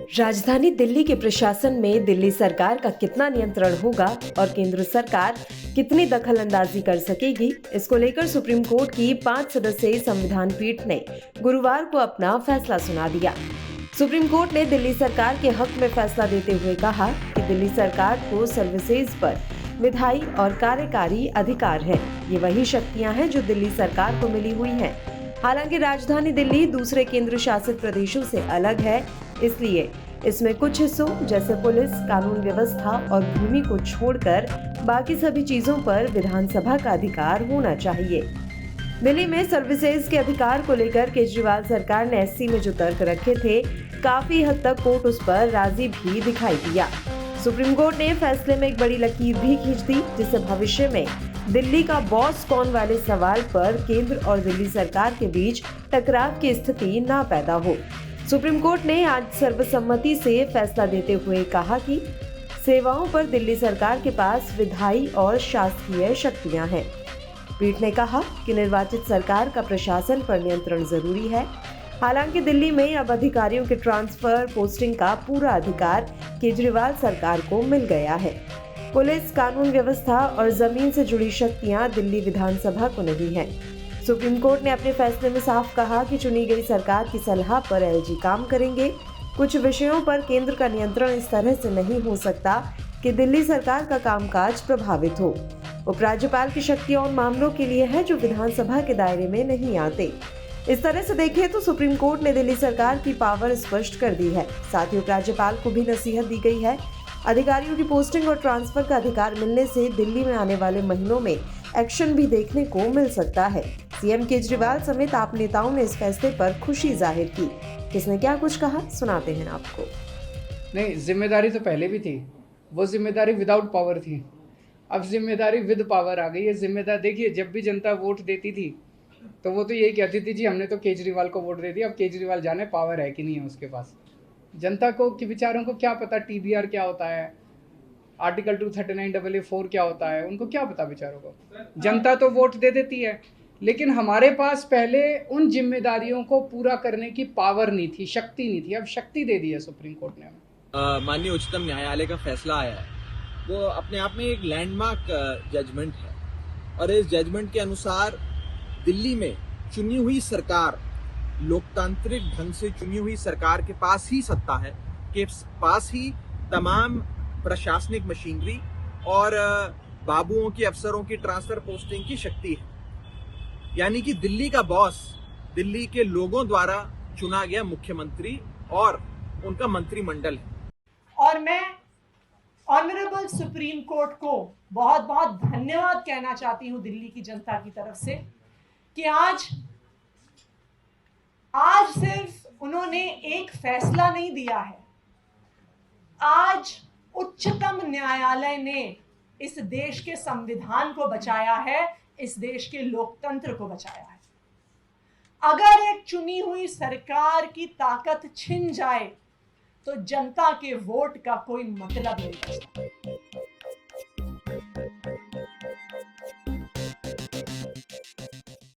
राजधानी दिल्ली के प्रशासन में दिल्ली सरकार का कितना नियंत्रण होगा और केंद्र सरकार कितनी दखल अंदाजी कर सकेगी, इसको लेकर सुप्रीम कोर्ट की 5 सदस्यीय संविधान पीठ ने गुरुवार को अपना फैसला सुना दिया। सुप्रीम कोर्ट ने दिल्ली सरकार के हक में फैसला देते हुए कहा कि दिल्ली सरकार को सर्विसेज पर विधायी और कार्यकारी अधिकार है। ये वही शक्तियां हैं जो दिल्ली सरकार को मिली हुई हैं। हालांकि राजधानी दिल्ली दूसरे केंद्र शासित प्रदेशों से अलग है, इसलिए इसमें कुछ हिस्सों जैसे पुलिस, कानून व्यवस्था और भूमि को छोड़कर बाकी सभी चीजों पर विधानसभा का अधिकार होना चाहिए। दिल्ली में सर्विसेज के अधिकार को लेकर केजरीवाल सरकार ने एससी में जो तर्क रखे थे, काफी हद तक कोर्ट उस पर राजी भी दिखाई दिया। सुप्रीम कोर्ट ने फैसले में एक बड़ी लकीर भी खींच दी, जिससे भविष्य में दिल्ली का बॉस कौन वाले सवाल पर केंद्र और दिल्ली सरकार के बीच टकराव की स्थिति न पैदा हो। सुप्रीम कोर्ट ने आज सर्वसम्मति से फैसला देते हुए कहा कि सेवाओं पर दिल्ली सरकार के पास विधायी और शासकीय शक्तियां हैं। पीठ ने कहा कि निर्वाचित सरकार का प्रशासन पर नियंत्रण जरूरी है। हालांकि दिल्ली में अब अधिकारियों के ट्रांसफर, पोस्टिंग का पूरा अधिकार केजरीवाल सरकार को मिल गया है। पुलिस, कानून व्यवस्था और जमीन से जुड़ी शक्तियां दिल्ली विधानसभा को नहीं है। सुप्रीम कोर्ट ने अपने फैसले में साफ कहा कि चुनी गई सरकार की सलाह पर एलजी काम करेंगे। कुछ विषयों पर केंद्र का नियंत्रण इस तरह से नहीं हो सकता कि दिल्ली सरकार का कामकाज प्रभावित हो। उपराज्यपाल की शक्तियां उन मामलों के लिए है जो विधानसभा के दायरे में नहीं आते। इस तरह से देखें तो सुप्रीम कोर्ट ने दिल्ली सरकार की पावर स्पष्ट कर दी है। साथ ही उपराज्यपाल को भी नसीहत दी गई है। अधिकारियों की पोस्टिंग और ट्रांसफर का अधिकार मिलने से दिल्ली में आने वाले महीनों में एक्शन भी देखने को मिल सकता है। सीएम केजरीवाल समेत आप नेताओं ने इस फैसले पर खुशी जाहिर की। किसने क्या कुछ कहा, सुनाते हैं आपको। नहीं, जिम्मेदारी तो पहले भी थी, वो जिम्मेदारी विदाउट पावर थी। अब जिम्मेदारी विद पावर आ गई है। जिम्मेदार देखिए, जब भी जनता वोट देती थी तो वो तो यही कहती थी जी हमने तो केजरीवाल को वोट दे दिया। अब केजरीवाल जाने पावर है कि नहीं है उसके पास। जनता को कि बेचारों को क्या पता टीबीआर क्या होता है, आर्टिकल 239AA4 क्या होता है, उनको क्या पता बेचारों को। जनता तो वोट दे देती है, लेकिन हमारे पास पहले उन जिम्मेदारियों को पूरा करने की पावर नहीं थी, शक्ति नहीं थी। अब शक्ति दे दी है सुप्रीम कोर्ट ने हमें। माननीय उच्चतम न्यायालय का फैसला आया है, वो अपने आप में एक लैंडमार्क जजमेंट है और इस जजमेंट के अनुसार दिल्ली में चुनी हुई सरकार, लोकतांत्रिक ढंग से चुनी हुई सरकार के पास ही सत्ता है, के पास ही तमाम प्रशासनिक मशीनरी और बाबुओं की, अफसरों की ट्रांसफर पोस्टिंग की शक्ति है। यानी कि दिल्ली का बॉस दिल्ली के लोगों द्वारा चुना गया मुख्यमंत्री और उनका मंत्रिमंडल है। और मैं ऑनरेबल सुप्रीम कोर्ट को बहुत बहुत धन्यवाद कहना चाहती हूं दिल्ली की जनता की तरफ से कि आज सिर्फ उन्होंने एक फैसला नहीं दिया है, आज उच्चतम न्यायालय ने इस देश के संविधान को बचाया है, इस देश के लोकतंत्र को बचाया है। अगर एक चुनी हुई सरकार की ताकत छिन जाए तो जनता के वोट का कोई मतलब नहीं बचता।